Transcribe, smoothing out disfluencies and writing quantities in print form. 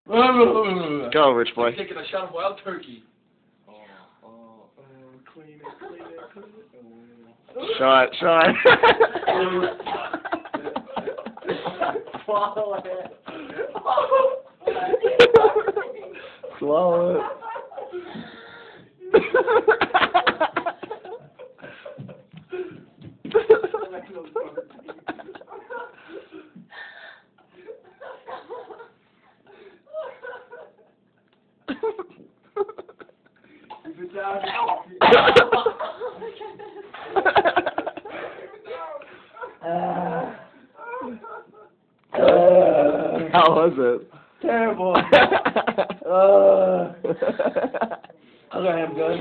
Go, rich boy. Taking a shot of wild turkey. Clean it. Shot. Swallow it. Swallow it. How was it? Terrible. Okay, I'm good.